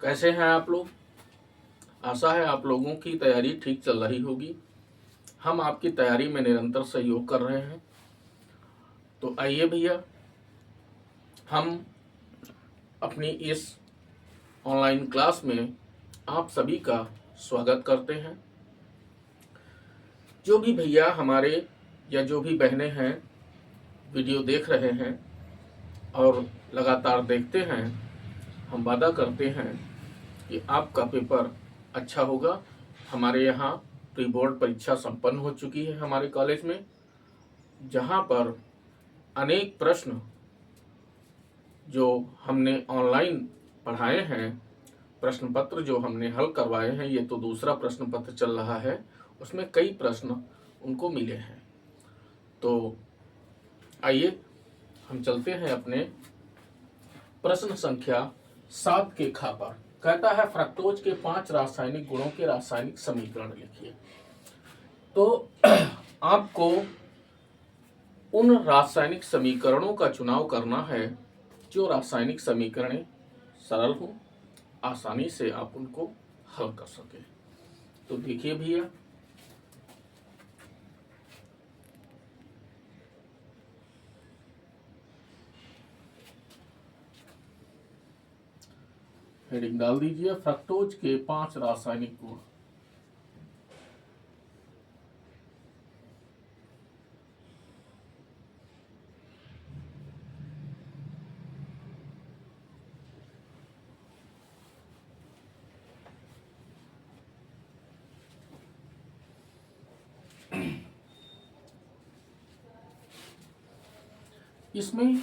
कैसे हैं आप लोग। आशा है आप लोगों की तैयारी ठीक चल रही होगी। हम आपकी तैयारी में निरंतर सहयोग कर रहे हैं। तो आइए भैया, हम अपनी इस ऑनलाइन क्लास में आप सभी का स्वागत करते हैं। जो भी भैया हमारे या जो भी बहनें हैं वीडियो देख रहे हैं और लगातार देखते हैं, हम वादा करते हैं कि आपका पेपर अच्छा होगा। हमारे यहाँ प्री बोर्ड परीक्षा संपन्न हो चुकी है हमारे कॉलेज में, जहाँ पर अनेक प्रश्न जो हमने ऑनलाइन पढ़ाए हैं, प्रश्न पत्र जो हमने हल करवाए हैं, ये तो दूसरा प्रश्न पत्र चल रहा है, उसमें कई प्रश्न उनको मिले हैं। तो आइए हम चलते हैं अपने प्रश्न संख्या 7 के खा पर। कहता है फ्रक्टोज के 5 रासायनिक गुणों के रासायनिक समीकरण लिखिए। तो आपको उन रासायनिक समीकरणों का चुनाव करना है जो रासायनिक समीकरण सरल हो, आसानी से आप उनको हल कर सके। तो देखिए भैया, हेडिंग डाल दीजिए फ्रक्टोज के 5 रासायनिक गुण। इसमें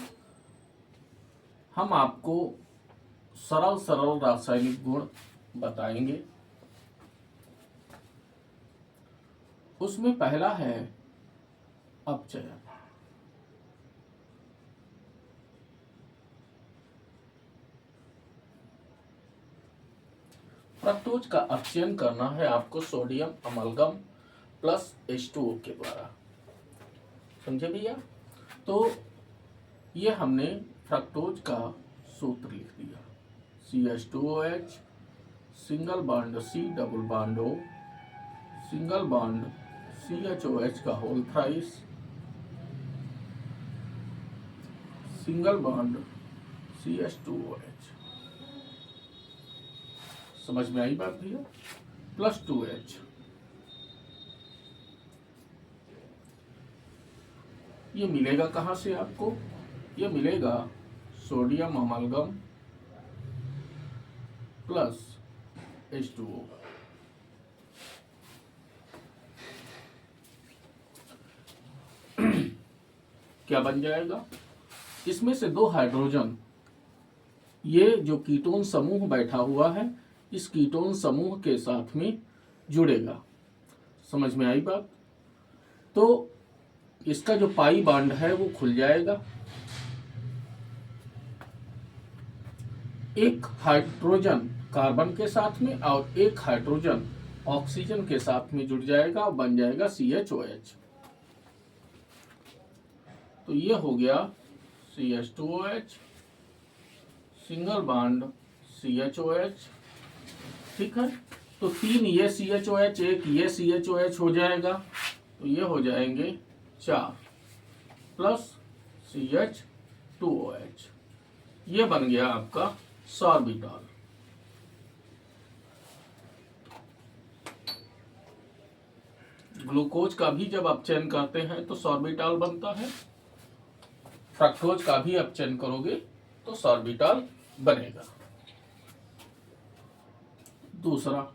हम आपको सरल सरल रासायनिक गुण बताएंगे। उसमें पहला है अपचयन। फ्रक्टोज का अपचयन करना है आपको सोडियम अमलगम प्लस H2O के द्वारा। समझे भैया? तो ये हमने फ्रक्टोज का सूत्र लिख दिया। CH2OH single bond C double bond O single bond CHOH का whole thrice single bond CH2OH। समझ में आई बात भैया? Plus 2H। ये मिलेगा कहां से आपको? ये मिलेगा सोडियम अमलगम प्लस H2O। क्या बन जाएगा? इसमें से 2 हाइड्रोजन, ये जो कीटोन समूह बैठा हुआ है, इस कीटोन समूह के साथ में जुड़ेगा। समझ में आई बात? तो इसका जो पाई बॉन्ड है वो खुल जाएगा। एक हाइड्रोजन कार्बन के साथ में और एक हाइड्रोजन ऑक्सीजन के साथ में जुड़ जाएगा और बन जाएगा CHOH। तो ये हो गया CH2OH सिंगल बॉन्ड CHOH। ठीक है, तो 3 ये CHOH, एक ये CHOH हो जाएगा, तो ये हो जाएंगे 4 प्लस CH2OH। ये बन गया आपका सॉर्बिटॉल। ग्लूकोज का भी जब अपचयन करते हैं तो सॉर्बिटॉल बनता है, फ्रक्टोज का भी अपचयन करोगे तो सॉर्बिटॉल बनेगा। दूसरा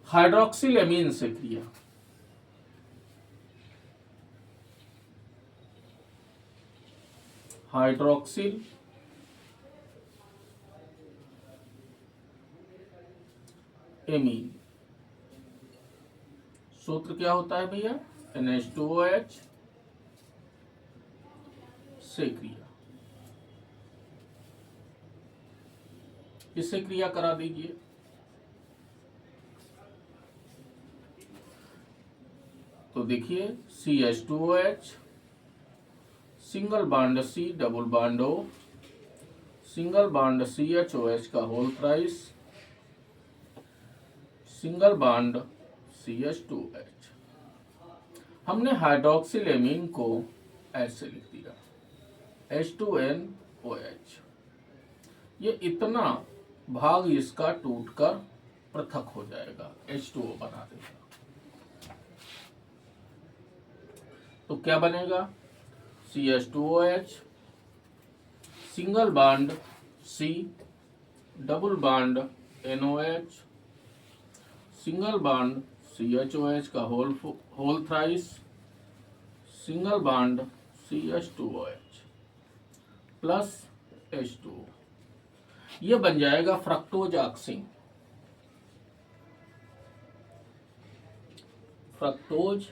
हाइड्रोक्सिल एमीन से क्रिया। हाइड्रोक्सिल एमीन सूत्र क्या होता है भैया? NH2OH से क्रिया। इससे क्रिया करा दीजिए। तो देखिए CH2OH single bond C double bond O single bond CHOH का whole thrice, single bond CH2H। हमने हाइड्रोक्सिलेमीन को ऐसे लिख दिया H2NOH। ये इतना भाग इसका टूटकर पृथक हो जाएगा, H2O बना देगा। तो क्या बनेगा? CH2OH, single bond C, double bond NOH, single bond CHOH का whole thrice, single bond CH2OH plus H2O। ये बन जाएगा फ्रक्टोज ऑक्सिन। Fructose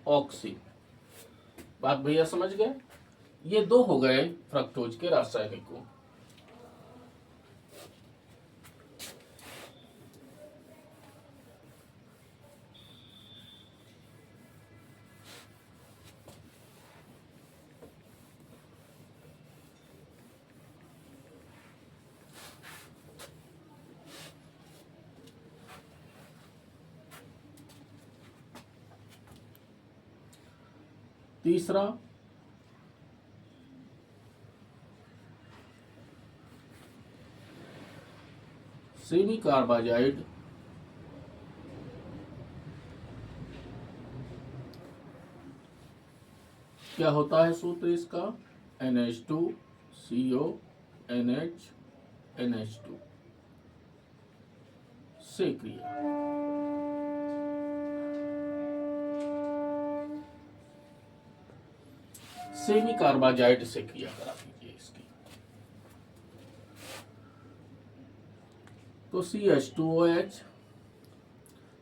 oxy. बात भैया समझ गए? ये दो हो गए फ्रक्टोज के रासायनिक गुण। तीसरा, सेमी कार्बाजाइड क्या होता है सूत्र इसका? NH2CONH NH2 से क्रिया। सेमी कार्बाजाइड से क्रिया करा दीजिए इसकी। तो CH2OH,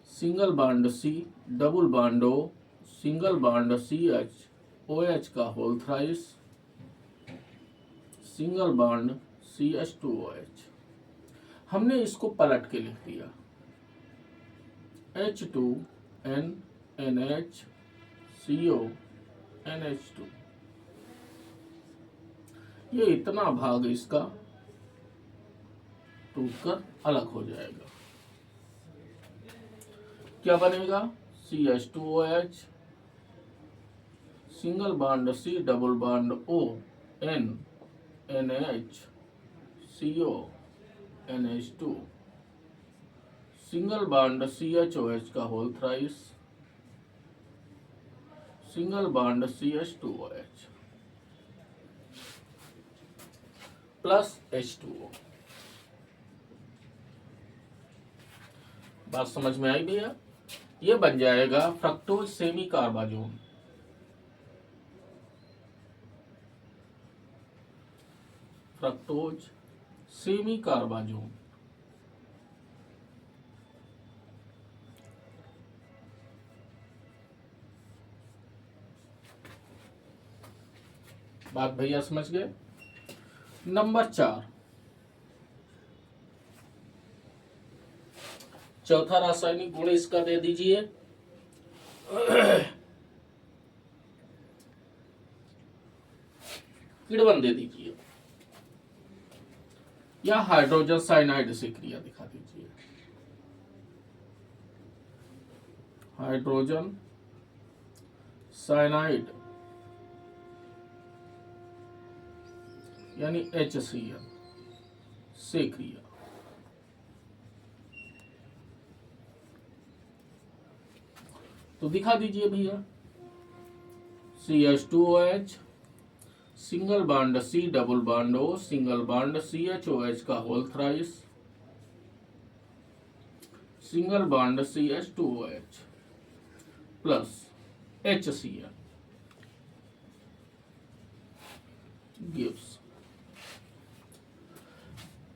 single bond C, double bond O, single bond CHOH का whole thrice, single bond CH2OH। हमने इसको पलट के लिख दिया H2NNHCONH2। ये इतना भाग इसका टूटकर अलग हो जाएगा। क्या बनेगा? CH2OH, single bond C, double bond O, NNHCONH2, single bond CHOH का whole thrice, single bond CH2OH plus H2O। बात समझ में आई भैया? ये बन जाएगा fructose semicarbazone. Fructose semicarbazone. बात भैया समझ गए? नंबर 4, चौथा रासायनिक गुण इसका दे दीजिए किण्वन दे दीजिए, या हाइड्रोजन साइनाइड से क्रिया दिखा दीजिए। हाइड्रोजन साइनाइड यानी HCl से क्रिया। तो दिखा दीजिए भैया। CH2OH, single bond C, double bond O, single bond CHOH का whole thrice, single bond CH2OH plus HCl gives.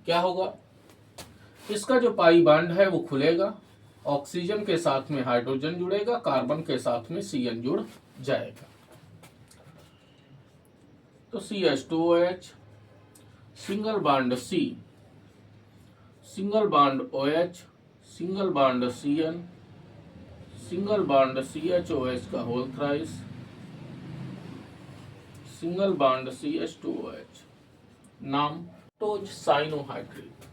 क्या होगा? इसका जो पाई बॉन्ड है वो खुलेगा, ऑक्सीजन के साथ में हाइड्रोजन जुड़ेगा, कार्बन के साथ में CN जुड़ जाएगा। तो CH2OH, single bond C, single bond OH, single bond CN, single bond CHOH का whole thrice, single bond CH2OH, नाम fructose cyanohydrate,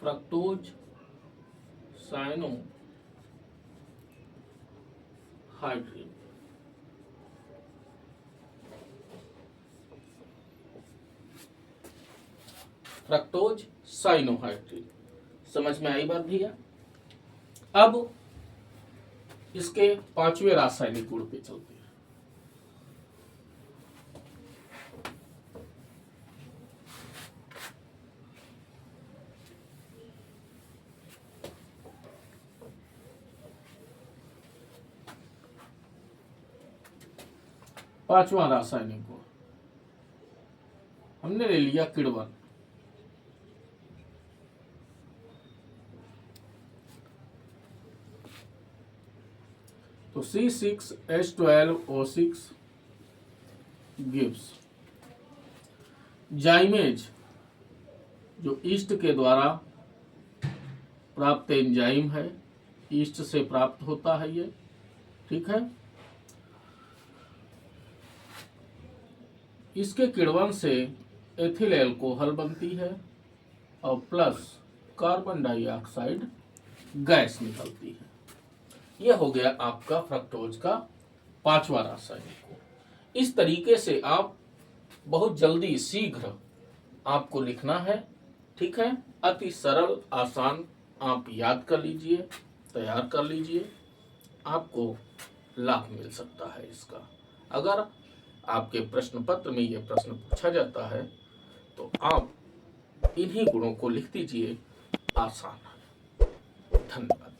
fructose cyanohydrate. Fructose cyanohydrate समझ में आई बात भैया। अब इसके पांचवें रासायनिक गुण पे चलते हैं। पांचवा रासायनिक गुण हमने ले लिया किण्वन। तो C6H12O6 गिव्स जाइमेज, जो ईस्ट के द्वारा प्राप्त एंजाइम है, ईस्ट से प्राप्त होता है ये, ठीक है। इसके किण्वन से एथिल एल्कोहल बनती है और प्लस कार्बन डाइऑक्साइड गैस निकलती है। यह हो गया आपका फ्रक्टोज का पांचवा रासायनिक गुण। इस तरीके से आप बहुत जल्दी शीघ्र आपको लिखना है, ठीक है। अति सरल आसान आप याद कर लीजिए, तैयार कर लीजिए, आपको लाभ मिल सकता है इसका। अगर आपके प्रश्न पत्र में यह प्रश्न पूछा जाता है तो आप इन्हीं गुणों को लिख दीजिए, आसान है। धन्यवाद।